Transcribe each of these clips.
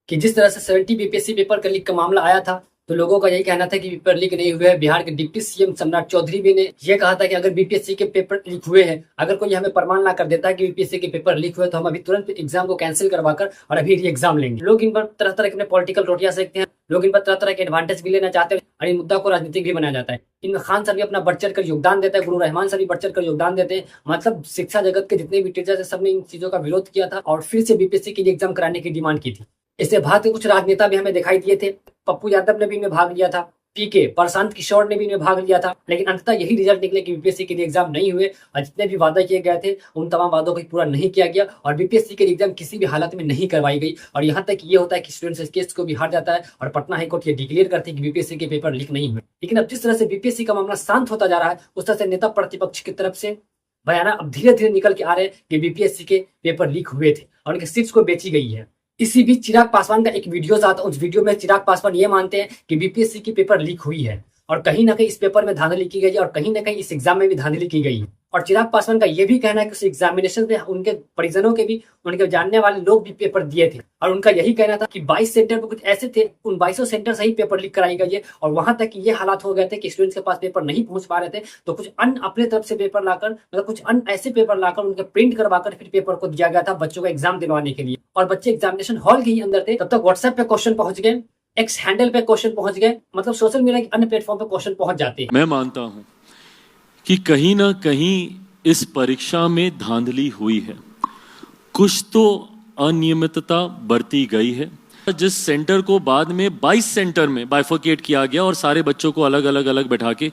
कि जिस तरह से 70 बीपीएससी पेपर का लीक का मामला आया था, तो लोगों का यही कहना था कि पेपर लीक नहीं हुए हैं। बिहार के डिप्टी सीएम सम्राट चौधरी भी ने यह कहा था कि अगर बीपीएससी के पेपर लीक हुए हैं, अगर कोई हमें प्रमाण ला कर देता है कि बीपीएससी के पेपर लीक हुए, तो हम अभी तुरंत एग्जाम को कैंसिल करवाकर और अभी एग्जाम लेंगे। लोग इन पर तरह तरह के पॉलिटिकल रोटियां सेकते हैं, लोग इन पर तरह तरह के एडवांटेज भी लेना चाहते हैं और इन मुद्दा को राजनीतिक भी बनाया जाता है। इनमें खान सर भी अपना बढ़ चढ़ कर योगदान देता है, गुरु रहमान सर भी बढ़ चढ़ कर योगदान देते हैं। मतलब शिक्षा जगत के जितने भी टीचर्स है, सबने इन चीजों का विरोध किया था और फिर से बीपीएससी के लिए एग्जाम कराने की डिमांड की थी। इससे भाग के कुछ राजनेता भी हमें दिखाई दिए थे। पप्पू यादव ने भी इनमें भाग लिया था, पीके प्रशांत किशोर ने भी इनमें भाग लिया था, लेकिन अंततः यही रिजल्ट निकले कि बीपीएससी के लिए एग्जाम नहीं हुए और जितने भी वादा किए गए थे उन तमाम वादों को पूरा नहीं किया गया और बीपीएससी के लिए एग्जाम किसी भी हालत में नहीं करवाई गई। और यहाँ तक ये होता है कि स्टूडेंट्स इस केस को भी हार जाता है और पटना हाईकोर्ट ये डिक्लेयर करती है कि बीपीएससी के पेपर लीक नहीं हुए। लेकिन अब जिस तरह से बीपीएससी का मामला शांत होता जा रहा है, उस तरह से नेता प्रतिपक्ष की तरफ से बयाना अब धीरे धीरे निकल के आ रहे हैं कि बीपीएससी के पेपर लीक हुए थे और उनके सीट्स को बेची गई है। इसी बीच चिराग पासवान का एक वीडियो आता है, उस वीडियो में चिराग पासवान ये मानते हैं कि बीपीएससी की पेपर लीक हुई है और कहीं ना कहीं इस पेपर में धांधली की गई है और कहीं ना कहीं इस एग्जाम में भी धांधली की गई है। और चिराग पासवान का यह भी कहना है कि उस एग्जामिनेशन में उनके परिजनों के भी, उनके जानने वाले लोग भी पेपर दिए थे और उनका यही कहना था कि 22 सेंटर पर कुछ ऐसे थे, उन 22 सेंटर से ही पेपर लीक कराई गई है और वहां तक ये हालात हो गए थे कि स्टूडेंट्स के पास पेपर नहीं पहुंच पा रहे थे, तो कुछ अन्य अपने तरफ से पेपर लाकर, मतलब कुछ अन्य ऐसे पेपर लाकर उनके प्रिंट करवाकर फिर पेपर को दिया गया था बच्चों को एग्जाम दिलवाने के लिए। और बच्चे एग्जामिनेशन हॉल के ही अंदर थे, तब तक व्हाट्सएप पे क्वेश्चन पहुंच गए, एक्स हैंडल पे क्वेश्चन पहुंच गए, मतलब सोशल मीडिया के अन्य प्लेटफॉर्म पे क्वेश्चन पहुंच जाते हैं। मैं मानता हूं कि कहीं ना कहीं इस परीक्षा में धांधली हुई है, कुछ तो अनियमितता बरती गई है। जिस सेंटर को बाद में 22 सेंटर में बाइफरकेट किया गया और सारे बच्चों को अलग अलग बैठा के,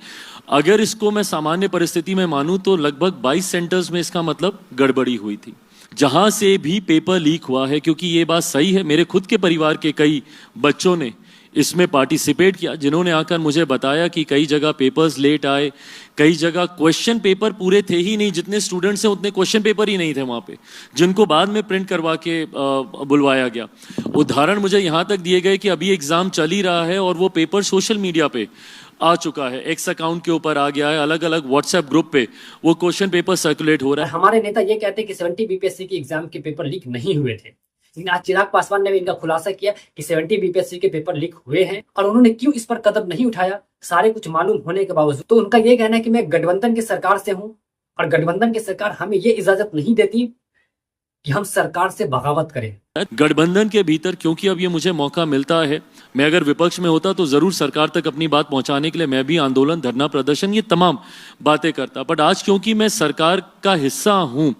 अगर इसको मैं सामान्य परिस्थिति में मानूं तो लगभग 22 सेंटर्स में इसका मतलब गड़बड़ी हुई थी। जहां से भी पेपर लीक हुआ है, क्योंकि ये बात सही है, मेरे खुद के परिवार के कई बच्चों ने इसमें पार्टिसिपेट किया, जिन्होंने आकर मुझे बताया कि कई जगह पेपर्स लेट आए, कई जगह क्वेश्चन पेपर पूरे थे ही नहीं, जितने स्टूडेंट्स हैं उतने क्वेश्चन पेपर ही नहीं थे वहाँ पे, जिनको बाद में प्रिंट करवा के बुलवाया गया। उदाहरण मुझे यहाँ तक दिए गए कि अभी एग्जाम चल ही रहा है और वो पेपर सोशल मीडिया पे आ चुका है, एक्स अकाउंट के ऊपर आ गया है, अलग अलग व्हाट्सएप ग्रुप पे वो क्वेश्चन पेपर सर्कुलेट हो रहा है। हमारे नेता ये कहते हैं कि 70 बीपीएससी के एग्जाम के पेपर लीक नहीं हुए थे, लेकिन आज चिराग पासवान ने भी इनका खुलासा किया कि 70 बीपीएससी के पेपर लीक हुए हैं और उन्होंने क्यों इस पर कदम नहीं उठाया, सारे कुछ मालूम होने के बावजूद। तो उनका यह कहना है कि मैं गठबंधन की सरकार से हूं और गठबंधन की सरकार हमें ये इजाजत नहीं देती कि हम सरकार से बगावत करें। गठबंधन के भीतर, क्योंकि अब ये मुझे मौका मिलता है, मैं अगर विपक्ष में होता तो जरूर सरकार तक अपनी बात पहुंचाने के लिए मैं भी आंदोलन, धरना प्रदर्शन, ये तमाम बातें करता, बट आज क्योंकि मैं सरकार का हिस्सा हूं,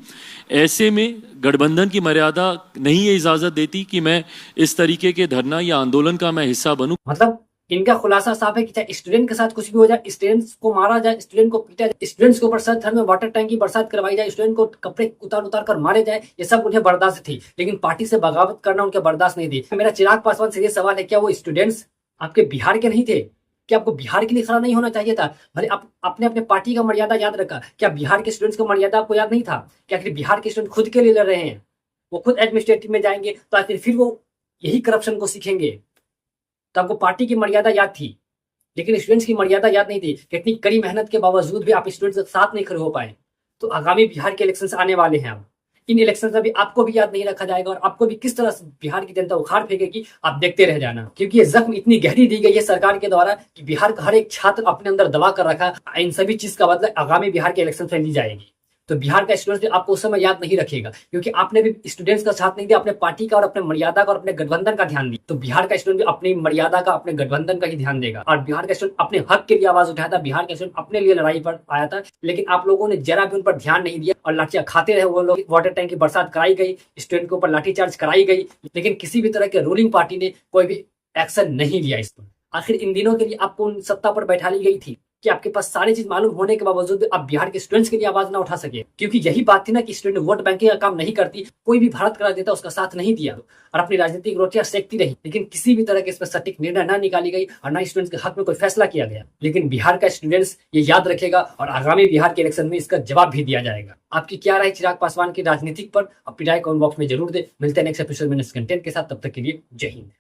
ऐसे में गठबंधन की मर्यादा नहीं ये इजाजत देती कि मैं इस तरीके के धरना या आंदोलन का मैं हिस्सा बनूं। मतलब इनका खुलासा साफ है कि चाहे स्टूडेंट के साथ कुछ भी हो जाए, स्टूडेंट्स को मारा जाए, स्टूडेंट को पीटा जाए, स्टूडेंट्स के ऊपर सर धर में वाटर टैंक की बरसात करवाई जाए, स्टूडेंट को कपड़े उतार कर मारे जाए, ये सब उन्हें बर्दाश्त थी, लेकिन पार्टी से बगावत करना उनके बर्दाश्त नहीं थी। मेरा चिराग पासवान से ये सवाल है, क्या वो स्टूडेंट्स आपके बिहार के नहीं थे? क्या आपको बिहार के लिए खड़ा नहीं होना चाहिए था? भले आपने अपने पार्टी का मर्यादा याद रखा, क्या बिहार के स्टूडेंट्स का मर्यादा आपको याद नहीं था? क्या बिहार के स्टूडेंट खुद के लिए लड़ रहे हैं, वो खुद एडमिनिस्ट्रेटिव में जाएंगे तो आखिर फिर वो यही करप्शन को सीखेंगे। तो आपको पार्टी की मर्यादा याद थी, लेकिन स्टूडेंट्स की मर्यादा याद नहीं थी। कितनी कड़ी मेहनत के बावजूद भी आप स्टूडेंट्स के साथ नहीं खड़े हो पाए। तो आगामी बिहार के इलेक्शंस आने वाले हैं, अब इन इलेक्शंस में भी आपको भी याद नहीं रखा जाएगा और आपको भी किस तरह से बिहार की जनता उखाड़ फेंकेगी, आप देखते रह जाना। क्योंकि ये जख्म इतनी गहरी दी गई है सरकार के द्वारा कि बिहार का हर एक छात्र अपने अंदर दबा कर रखा, इन सभी चीज का बदला आगामी बिहार के इलेक्शन में ली जाएगी। तो बिहार का स्टूडेंट्स भी आपको उस समय याद नहीं रखेगा, क्योंकि आपने भी स्टूडेंट्स का साथ नहीं दिया, अपने पार्टी का और अपने मर्यादा का और अपने गठबंधन का ध्यान दिया। तो बिहार का स्टूडेंट भी अपनी मर्यादा का, अपने गठबंधन का ही ध्यान देगा और बिहार का स्टूडेंट अपने हक के लिए आवाज उठाया था, बिहार का स्टूडेंट अपने लिए लड़ाई पर आया था। लेकिन आप लोगों ने जरा भी उन पर ध्यान नहीं दिया और लाठियां खाते रहे वो लोग। वाटर टैंक की बरसात कराई गई, स्टूडेंट के ऊपर लाठीचार्ज कराई गई, लेकिन किसी भी तरह के रूलिंग पार्टी ने कोई भी एक्शन नहीं लिया इस पर। आखिर इन दिनों के लिए आपको उन सत्ता पर बैठा ली गई थी कि आपके पास सारी चीज मालूम होने के बावजूद आप बिहार के स्टूडेंट्स के लिए आवाज ना उठा सके। क्योंकि यही बात थी ना कि स्टूडेंट वोट बैंकिंग का काम नहीं करती, कोई भी भारत का राजनेता उसका साथ नहीं दिया और अपनी राजनीतिक रोटियां सेकती रही, लेकिन किसी भी तरह के इस पर सटीक निर्णय ना निकाली गई और ना स्टूडेंट्स के हक में कोई फैसला किया गया। लेकिन बिहार का स्टूडेंट्स ये याद रखेगा और आगामी बिहार के इलेक्शन में इसका जवाब भी दिया जाएगा। आपकी क्या राय चिराग पासवान की राजनीतिक पर? अपनी राय कमेंट बॉक्स में जरूर दे। मिलते हैं नेक्स्ट एपिसोड में नेक्स्ट कंटेंट के साथ, तब तक के लिए जय हिंद।